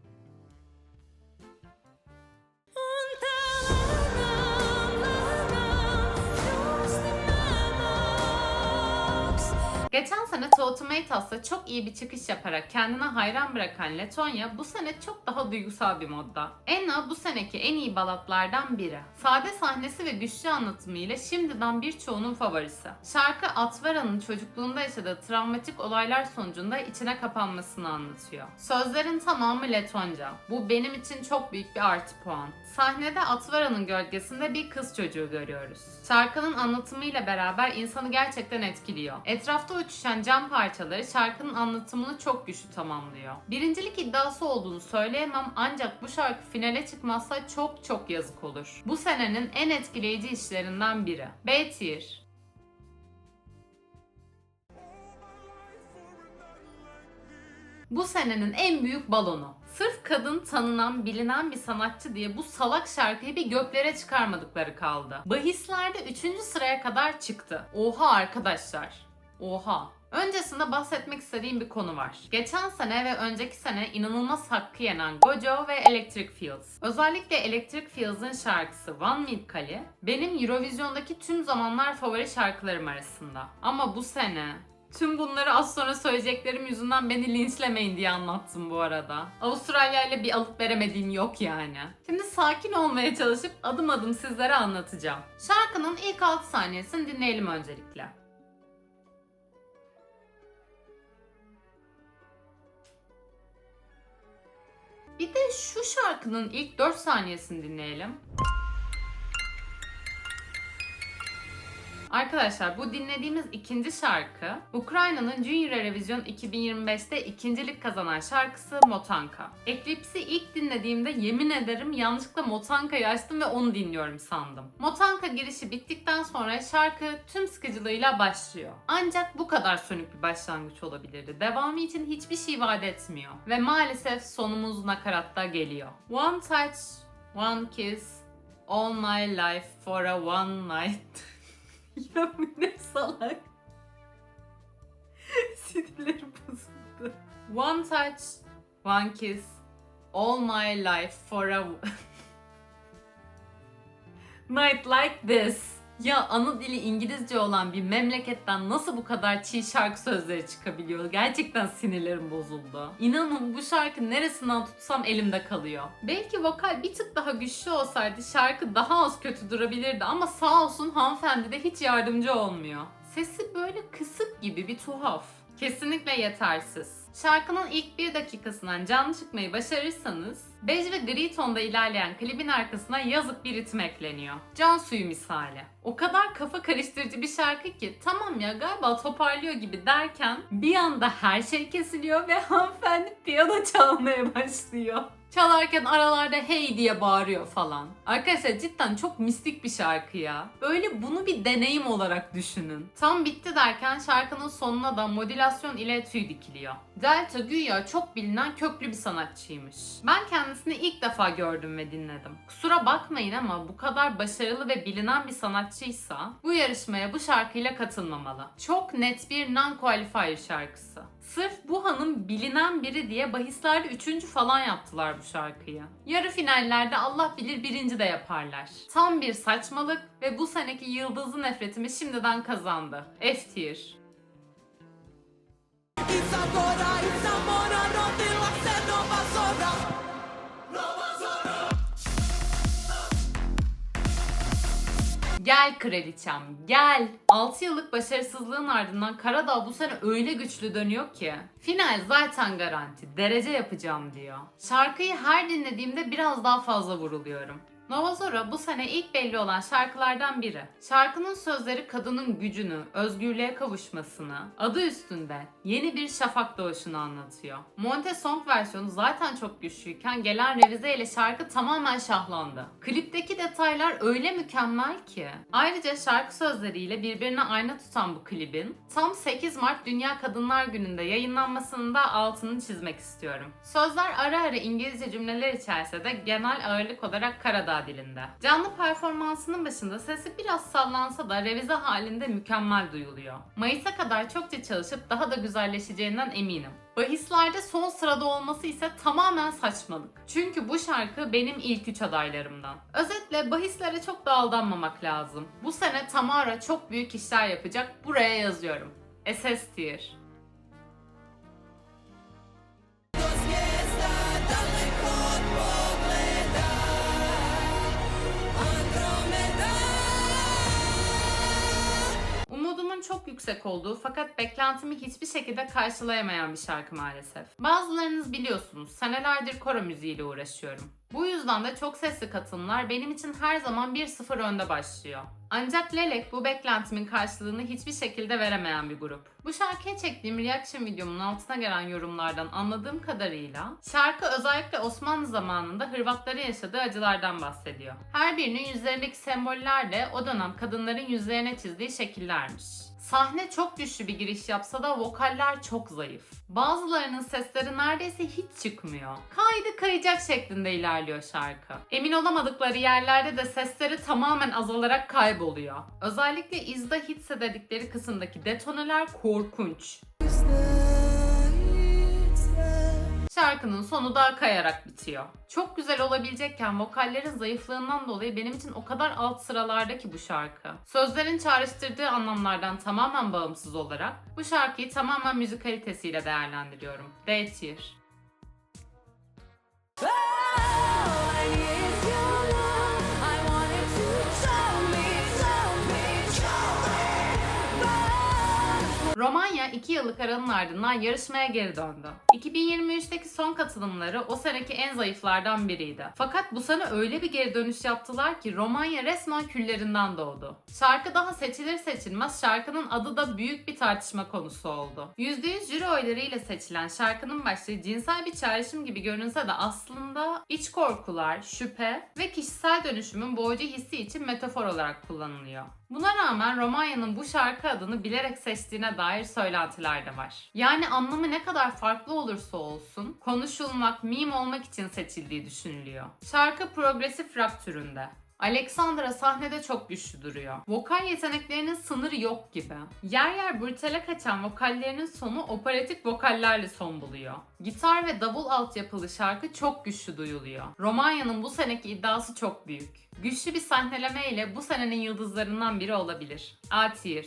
Geçen sene Totomatas'ta çok iyi bir çıkış yaparak kendine hayran bırakan Letonya bu sene çok daha duygusal bir modda. Enna bu seneki en iyi balatlardan biri. Sade sahnesi ve güçlü anlatımıyla şimdiden birçoğunun favorisi. Şarkı Atvara'nın çocukluğunda yaşadığı travmatik olaylar sonucunda içine kapanmasını anlatıyor. Sözlerin tamamı Letonca. Bu benim için çok büyük bir artı puan. Sahnede Atvara'nın gölgesinde bir kız çocuğu görüyoruz. Şarkının anlatımıyla beraber insanı gerçekten etkiliyor. Etrafta uçuşan cam parçaları şarkının anlatımını çok güçlü tamamlıyor. Birincilik iddiası olduğunu söyleyemem ancak bu şarkı finale çıkmazsa çok yazık olur. Bu senenin en etkileyici işlerinden biri. B Tier. Bu senenin en büyük balonu. Sırf kadın tanınan, bilinen bir sanatçı diye bu salak şarkıyı bir göklere çıkarmadıkları kaldı. Bahislerde 3. sıraya kadar çıktı. Oha arkadaşlar. Oha. Öncesinde bahsetmek istediğim bir konu var. Geçen sene ve önceki sene inanılmaz hakkı yenen Gojo ve Electric Fields. Özellikle Electric Fields'ın şarkısı One Milk Kali benim Eurovision'daki tüm zamanlar favori şarkılarım arasında. Ama bu sene Tüm bunları az sonra söyleyeceklerim yüzünden beni linçlemeyin diye anlattım bu arada. Avustralya ile bir alıp veremediğim yok yani. Şimdi sakin olmaya çalışıp adım adım sizlere anlatacağım. Şarkının ilk 6 saniyesini dinleyelim öncelikle. Bir de şu şarkının ilk 4 saniyesini dinleyelim. Arkadaşlar bu dinlediğimiz ikinci şarkı Ukrayna'nın Junior Eurovision 2025'te ikincilik kazanan şarkısı Motanka. Eclipse'i ilk dinlediğimde yemin ederim yanlışlıkla Motanka'yı açtım ve onu dinliyorum sandım. Motanka girişi bittikten sonra şarkı tüm sıkıcılığıyla başlıyor. Ancak bu kadar sönük bir başlangıç olabilirdi. Devamı için hiçbir şey vaat etmiyor. Ve maalesef sonumuz nakaratta geliyor. One touch, one kiss, all my life for a one night. Ya bu ne salak. Sinirlerim bozuldu. One touch, one kiss, all my life for a night like this. Ya ana dili İngilizce olan bir memleketten nasıl bu kadar çiğ şarkı sözleri çıkabiliyor? Gerçekten sinirlerim bozuldu. İnanın bu şarkı neresinden tutsam elimde kalıyor. Belki vokal bir tık daha güçlü olsaydı şarkı daha az kötü durabilirdi ama sağ olsun hanımefendi de hiç yardımcı olmuyor. Sesi böyle kısık gibi bir tuhaf. Kesinlikle yetersiz. Şarkının ilk 1 dakikasından canlı çıkmayı başarırsanız bej ve gri tonda ilerleyen klibin arkasına yazık bir ritim ekleniyor. Can suyu misali. O kadar kafa karıştırıcı bir şarkı ki tamam ya galiba toparlıyor gibi derken bir anda her şey kesiliyor ve hanımefendi piyano çalmaya başlıyor. Çalarken aralarda hey diye bağırıyor falan. Arkadaşlar cidden çok mistik bir şarkı ya. Böyle bunu bir deneyim olarak düşünün. Tam bitti derken şarkının sonuna da modülasyon ile tüy dikiliyor. Delta güya çok bilinen köklü bir sanatçıymış. Ben kendisini ilk defa gördüm ve dinledim. Kusura bakmayın ama bu kadar başarılı ve bilinen bir sanatçıysa bu yarışmaya bu şarkıyla katılmamalı. Çok net bir non-qualifier şarkısı. Sırf bu hanım bilinen biri diye bahislerde 3. falan yaptılar bu şarkıyı. Yarı finallerde Allah bilir 1. de yaparlar. Tam bir saçmalık ve bu seneki yıldızlı nefretimi şimdiden kazandı. F tier. Gel kraliçem, gel. 6 yıllık başarısızlığın ardından Karadağ bu sene öyle güçlü dönüyor ki. Final zaten garanti, derece yapacağım diyor. Şarkıyı her dinlediğimde biraz daha fazla vuruluyorum. Nova Zora bu sene ilk belli olan şarkılardan biri. Şarkının sözleri kadının gücünü, özgürlüğe kavuşmasını, adı üstünde yeni bir şafak doğuşunu anlatıyor. Monte Song versiyonu zaten çok güçlüyken gelen revize ile şarkı tamamen şahlandı. Klipteki detaylar öyle mükemmel ki. Ayrıca şarkı sözleriyle birbirine ayna tutan bu klibin tam 8 Mart Dünya Kadınlar Günü'nde yayınlanmasının da altını çizmek istiyorum. Sözler ara ara İngilizce cümleler içerse de genel ağırlık olarak Karadağ dilinde. Canlı performansının başında sesi biraz sallansa da revize halinde mükemmel duyuluyor. Mayıs'a kadar çokça çalışıp daha da güzelleşeceğinden eminim. Bahislerde son sırada olması ise tamamen saçmalık. Çünkü bu şarkı benim ilk 3 adaylarımdan. Özetle bahislere çok da aldanmamak lazım. Bu sene Tamara çok büyük işler yapacak, buraya yazıyorum. SS tier. Umudumun çok yüksek olduğu fakat beklentimi hiçbir şekilde karşılayamayan bir şarkı maalesef. Bazılarınız biliyorsunuz, senelerdir koro müziğiyle uğraşıyorum. Bu yüzden de çok sesli katılımlar benim için her zaman 1-0 önde başlıyor. Ancak Lelek bu beklentimin karşılığını hiçbir şekilde veremeyen bir grup. Bu şarkıya çektiğim reaction videomun altına gelen yorumlardan anladığım kadarıyla şarkı özellikle Osmanlı zamanında Hırvatların yaşadığı acılardan bahsediyor. Her birinin yüzlerindeki semboller de o dönem kadınların yüzlerine çizdiği şekillermiş. Sahne çok güçlü bir giriş yapsa da vokaller çok zayıf. Bazılarının sesleri neredeyse hiç çıkmıyor. Kaydı kayacak şeklinde ilerliyor şarkı. Emin olamadıkları yerlerde de sesleri tamamen azalarak kayboluyor. Özellikle Is the Hits'e dedikleri kısımdaki detoneler korkunç. Şarkının sonu da kayarak bitiyor. Çok güzel olabilecekken vokallerin zayıflığından dolayı benim için o kadar alt sıralarda ki bu şarkı. Sözlerin çağrıştırdığı anlamlardan tamamen bağımsız olarak bu şarkıyı tamamen müzikalitesiyle değerlendiriyorum. D tier. Romanya 2 yıllık aranın ardından yarışmaya geri döndü. 2023'teki son katılımları o seneki en zayıflardan biriydi. Fakat bu sene öyle bir geri dönüş yaptılar ki Romanya resmen küllerinden doğdu. Şarkı daha seçilir seçilmez şarkının adı da büyük bir tartışma konusu oldu. %100 jüri oylarıyla seçilen şarkının başlığı cinsel bir çağrışım gibi görünse de aslında iç korkular, şüphe ve kişisel dönüşümün boğucu hissi için metafor olarak kullanılıyor. Buna rağmen Romanya'nın bu şarkı adını bilerek seçtiğine dair söylentiler de var. Yani anlamı ne kadar farklı olursa olsun konuşulmak, meme olmak için seçildiği düşünülüyor. Şarkı progresif rock türünde. Alexandra sahnede çok güçlü duruyor. Vokal yeteneklerinin sınırı yok gibi. Yer yer brutale kaçan vokallerinin sonu operatik vokallerle son buluyor. Gitar ve davul altyapılı şarkı çok güçlü duyuluyor. Romanya'nın bu seneki iddiası çok büyük. Güçlü bir sahneleme ile bu senenin yıldızlarından biri olabilir. A tier.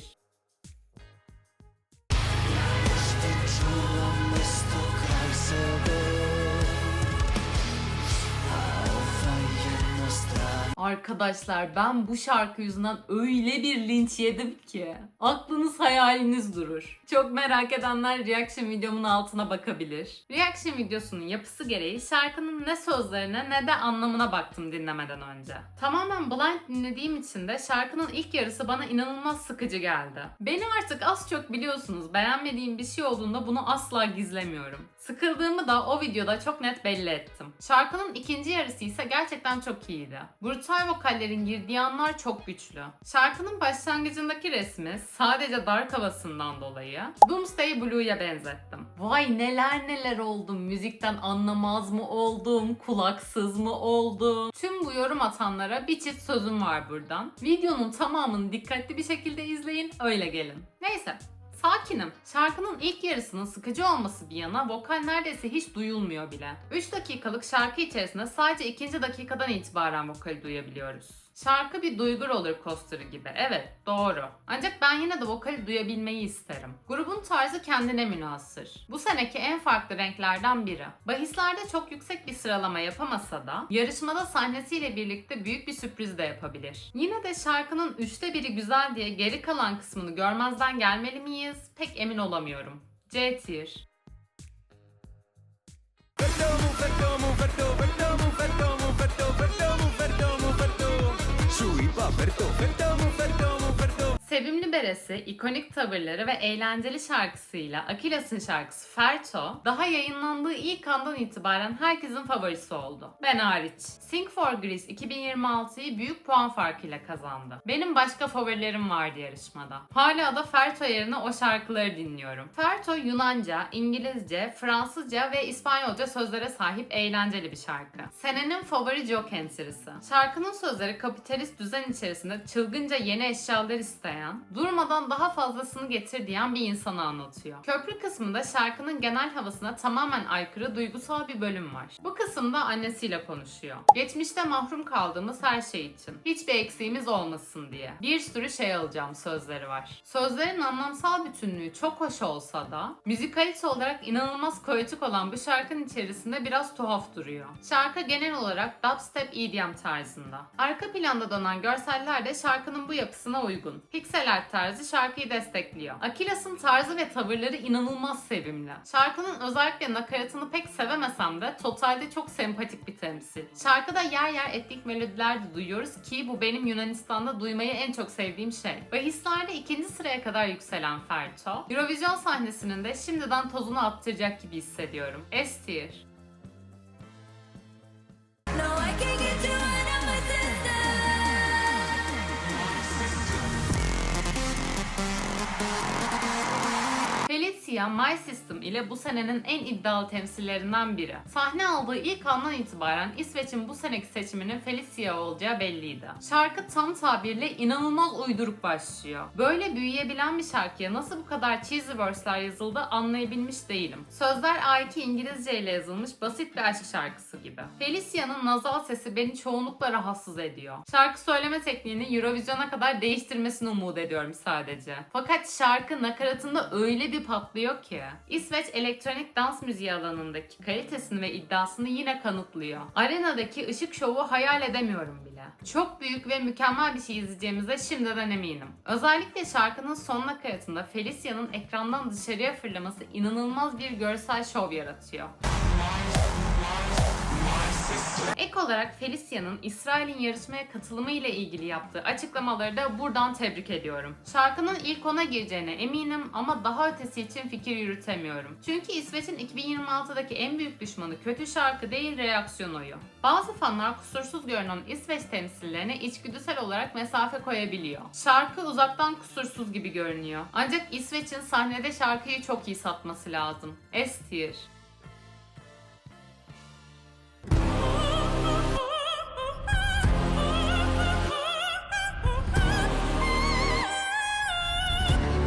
Arkadaşlar ben bu şarkı yüzünden öyle bir linç yedim ki aklınız hayaliniz durur. Çok merak edenler reaction videomun altına bakabilir. Reaction videosunun yapısı gereği şarkının ne sözlerine ne de anlamına baktım dinlemeden önce. Tamamen blind dinlediğim için de şarkının ilk yarısı bana inanılmaz sıkıcı geldi. Beni artık az çok biliyorsunuz, beğenmediğim bir şey olduğunda bunu asla gizlemiyorum. Sıkıldığımı da o videoda çok net belli ettim. Şarkının ikinci yarısı ise gerçekten çok iyiydi. Brutal vokallerin girdiği anlar çok güçlü. Şarkının başlangıcındaki resmi sadece dark havasından dolayı Doomsday Blue'ya benzettim. Vay neler neler oldum, müzikten anlamaz mı oldum, kulaksız mı oldum? Tüm bu yorum atanlara bir çift sözüm var buradan. Videonun tamamını dikkatli bir şekilde izleyin, öyle gelin. Neyse. Sakinim. Şarkının ilk yarısının sıkıcı olması bir yana vokal neredeyse hiç duyulmuyor bile. 3 dakikalık şarkı içerisinde sadece 2. dakikadan itibaren vokali duyabiliyoruz. Şarkı bir duygu roller coaster'ı gibi. Evet, doğru. Ancak ben yine de vokali duyabilmeyi isterim. Grubun tarzı kendine münhasır. Bu seneki en farklı renklerden biri. Bahislerde çok yüksek bir sıralama yapamasa da yarışmada sahnesiyle birlikte büyük bir sürpriz de yapabilir. Yine de şarkının 1/3 güzel diye geri kalan kısmını görmezden gelmeli miyiz? Pek emin olamıyorum. C tier. Sevimli beresi, ikonik tavırları ve eğlenceli şarkısıyla Akilas'ın şarkısı Ferto, daha yayınlandığı ilk andan itibaren herkesin favorisi oldu. Ben hariç. Sing for Greece 2026'yı büyük puan farkıyla kazandı. Benim başka favorilerim vardı yarışmada. Hala da Ferto yerine o şarkıları dinliyorum. Ferto Yunanca, İngilizce, Fransızca ve İspanyolca sözlere sahip eğlenceli bir şarkı. Senenin favori Joke enterisi. Şarkının sözleri kapitalist düzen içerisinde çılgınca yeni eşyalar isteyen, durmadan daha fazlasını getir diyen bir insanı anlatıyor. Köprü kısmında şarkının genel havasına tamamen aykırı duygusal bir bölüm var. Bu kısımda annesiyle konuşuyor. Geçmişte mahrum kaldığımız her şey için. Hiçbir eksiğimiz olmasın diye. Bir sürü şey alacağım sözleri var. Sözlerin anlamsal bütünlüğü çok hoş olsa da müzikalite olarak inanılmaz kaotik olan bu şarkının içerisinde biraz tuhaf duruyor. Şarkı genel olarak dubstep EDM tarzında. Arka planda dönen görseller de şarkının bu yapısına uygun. Pixel art tarzı şarkıyı destekliyor. Akilas'ın tarzı ve tavırları inanılmaz sevimli. Şarkının özellikle nakaratını pek sevemesem de totalde çok sempatik bir temsil. Şarkıda yer yer etnik melodiler de duyuyoruz ki bu benim Yunanistan'da duymayı en çok sevdiğim şey. Bahislerde 2. sıraya kadar yükselen Ferto, Eurovision sahnesinin de şimdiden tozunu attıracak gibi hissediyorum. S tier. Felicia Felicia My System ile bu senenin en iddialı temsillerinden biri. Sahne aldığı ilk andan itibaren İsveç'in bu seneki seçiminin Felicia olacağı belliydi. Şarkı tam tabirle inanılmaz uyduruk başlıyor. Böyle büyüyebilen bir şarkıya nasıl bu kadar cheesy verse'ler yazıldı anlayabilmiş değilim. Sözler A2 İngilizce ile yazılmış basit bir aşk şarkısı gibi. Felicia'nın nazal sesi beni çoğunlukla rahatsız ediyor. Şarkı söyleme tekniğini Eurovision'a kadar değiştirmesini umut ediyorum sadece. Fakat şarkı nakaratında öyle bir patlıyor ki. İsveç elektronik dans müziği alanındaki kalitesini ve iddiasını yine kanıtlıyor. Arenadaki ışık şovu hayal edemiyorum bile. Çok büyük ve mükemmel bir şey izleyeceğimize şimdiden eminim. Özellikle şarkının son nakaratında Felicia'nın ekrandan dışarıya fırlaması inanılmaz bir görsel şov yaratıyor. Ek olarak Felicia'nın İsrail'in yarışmaya katılımı ile ilgili yaptığı açıklamaları da buradan tebrik ediyorum. Şarkının ilk 10'a gireceğine eminim ama daha ötesi için fikir yürütemiyorum. Çünkü İsveç'in 2026'daki en büyük düşmanı kötü şarkı değil reaksiyon oyu. Bazı fanlar kusursuz görünen İsveç temsillerine içgüdüsel olarak mesafe koyabiliyor. Şarkı uzaktan kusursuz gibi görünüyor. Ancak İsveç'in sahnede şarkıyı çok iyi satması lazım. S-tier.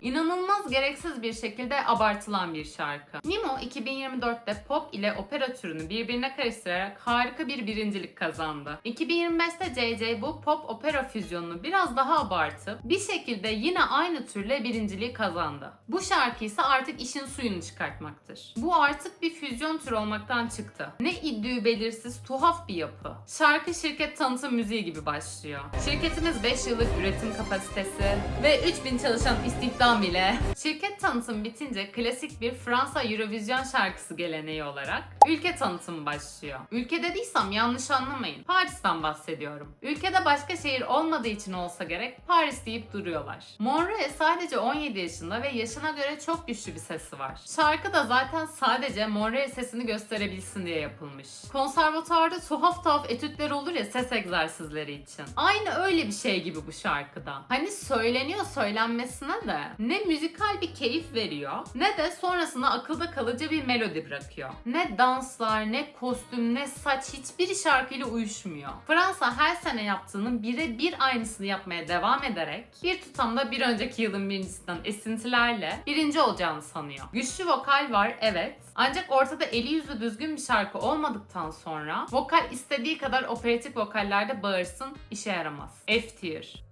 İnanılmaz gereksiz bir şekilde abartılan bir şarkı. Nimo 2024'te pop ile opera türünü birbirine karıştırarak harika bir birincilik kazandı. 2025'te JJ bu pop opera füzyonunu biraz daha abartıp bir şekilde yine aynı türle birinciliği kazandı. Bu şarkı ise artık işin suyunu çıkartmaktır. Bu artık bir füzyon türü olmaktan çıktı. Ne iddiği belirsiz tuhaf bir yapı. Şarkı şirket tanıtım müziği gibi başlıyor. Şirketimiz 5 yıllık üretim kapasitesi ve 3000 çalışan istihdam ile. Şirket tanıtım bitince klasik bir Fransa Eurovision şarkısı geleneği olarak ülke tanıtımı başlıyor. Ülke dediysem yanlış anlamayın. Paris'ten bahsediyorum. Ülkede başka şehir olmadığı için olsa gerek Paris deyip duruyorlar. Monroe sadece 17 yaşında ve yaşına göre çok güçlü bir sesi var. Şarkı da zaten sadece Monroe sesini gösterebilsin diye yapılmış. Konservatuarda tuhaf etütler olur ya ses egzersizleri için. Aynı öyle bir şey gibi bu şarkıda. Hani söyleniyor söylenmesine de ne müzikal bir keyif veriyor ne de sonrasında akılda kalıcı bir melodi bırakıyor. Ne danslar, ne kostüm, ne saç hiçbir şarkıyla uyuşmuyor. Fransa her sene yaptığının birebir aynısını yapmaya devam ederek bir tutamda bir önceki yılın birincisinden esintilerle birinci olacağını sanıyor. Güçlü vokal var evet. Ancak ortada eli yüzü düzgün bir şarkı olmadıktan sonra vokal istediği kadar operatik vokallerde bağırsın işe yaramaz. F-tier.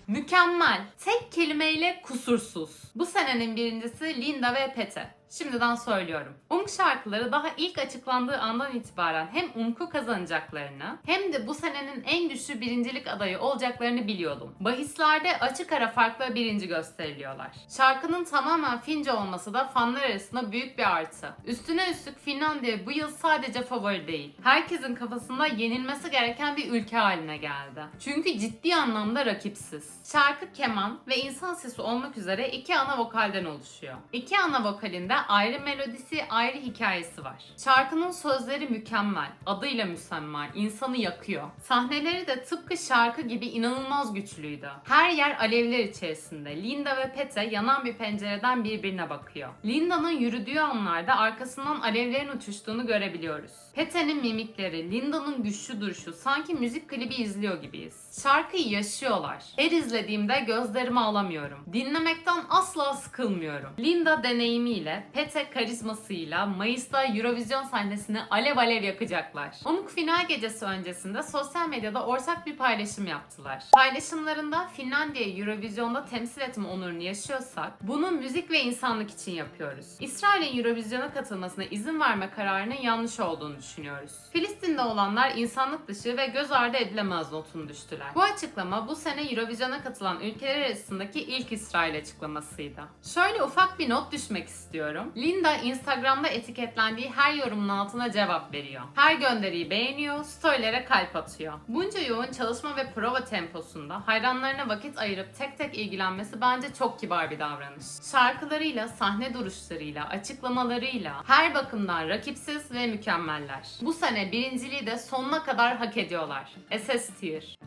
Mükemmel. Tek kelimeyle kusursuz. Bu senenin birincisi Linda ve Pete. Şimdiden söylüyorum. Umk şarkıları daha ilk açıklandığı andan itibaren hem Umk'u kazanacaklarını hem de bu senenin en güçlü birincilik adayı olacaklarını biliyordum. Bahislerde açık ara farkla birinci gösteriliyorlar. Şarkının tamamen Fince olması da fanlar arasında büyük bir artı. Üstüne üstlük Finlandiya bu yıl sadece favori değil. Herkesin kafasında yenilmesi gereken bir ülke haline geldi. Çünkü ciddi anlamda rakipsiz. Şarkı keman ve insan sesi olmak üzere iki ana vokalden oluşuyor. İki ana vokalinde ayrı melodisi, ayrı hikayesi var. Şarkının sözleri mükemmel, adıyla müsemma, insanı yakıyor. Sahneleri de tıpkı şarkı gibi inanılmaz güçlüydü. Her yer alevler içerisinde. Linda ve Pete yanan bir pencereden birbirine bakıyor. Linda'nın yürüdüğü anlarda arkasından alevlerin uçuştuğunu görebiliyoruz. Pete'nin mimikleri, Linda'nın güçlü duruşu, sanki müzik klibi izliyor gibiyiz. Şarkıyı yaşıyorlar. Her izlediğimde gözlerimi alamıyorum. Dinlemekten asla sıkılmıyorum. Linda deneyimiyle, Pete karizmasıyla Mayıs'ta Eurovision sahnesini alev alev yakacaklar. Umk final gecesi öncesinde sosyal medyada ortak bir paylaşım yaptılar. Paylaşımlarında Finlandiya'yı Eurovision'da temsil etme onurunu yaşıyorsak bunu müzik ve insanlık için yapıyoruz. İsrail'in Eurovision'a katılmasına izin verme kararının yanlış olduğunu düşünüyoruz. Filistin'de olanlar insanlık dışı ve göz ardı edilemez notunu düştüler. Bu açıklama bu sene Eurovision'a katılan ülkeler arasındaki ilk İsrail açıklamasıydı. Şöyle ufak bir not düşmek istiyorum. Linda Instagram'da etiketlendiği her yorumun altına cevap veriyor. Her gönderiyi beğeniyor, storylere kalp atıyor. Bunca yoğun çalışma ve prova temposunda hayranlarına vakit ayırıp tek tek ilgilenmesi bence çok kibar bir davranış. Şarkılarıyla, sahne duruşlarıyla, açıklamalarıyla her bakımdan rakipsiz ve mükemmeller. Bu sene birinciliği de sonuna kadar hak ediyorlar. SS tier.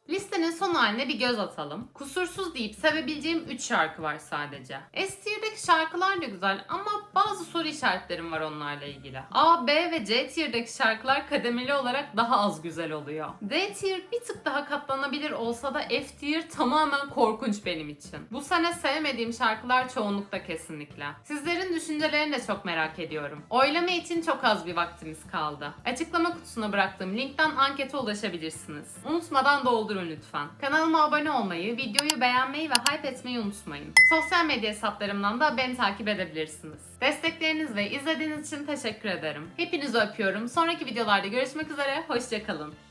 Listenin son haline bir göz atalım. Kusursuz deyip sevebileceğim 3 şarkı var sadece. S tier'deki şarkılar da güzel ama bazı soru işaretlerim var onlarla ilgili. A, B ve C tier'deki şarkılar kademeli olarak daha az güzel oluyor. D tier bir tık daha katlanabilir olsa da F tier tamamen korkunç benim için. Bu sene sevmediğim şarkılar çoğunlukta kesinlikle. Sizlerin düşüncelerini de çok merak ediyorum. Oylama için çok az bir vaktimiz kaldı. Açıklama kutusuna bıraktığım linkten ankete ulaşabilirsiniz. Unutmadan doldurun lütfen. Kanalıma abone olmayı, videoyu beğenmeyi ve hype etmeyi unutmayın. Sosyal medya hesaplarımdan da beni takip edebilirsiniz. Destekleriniz ve izlediğiniz için teşekkür ederim. Hepinizi öpüyorum. Sonraki videolarda görüşmek üzere. Hoşça kalın.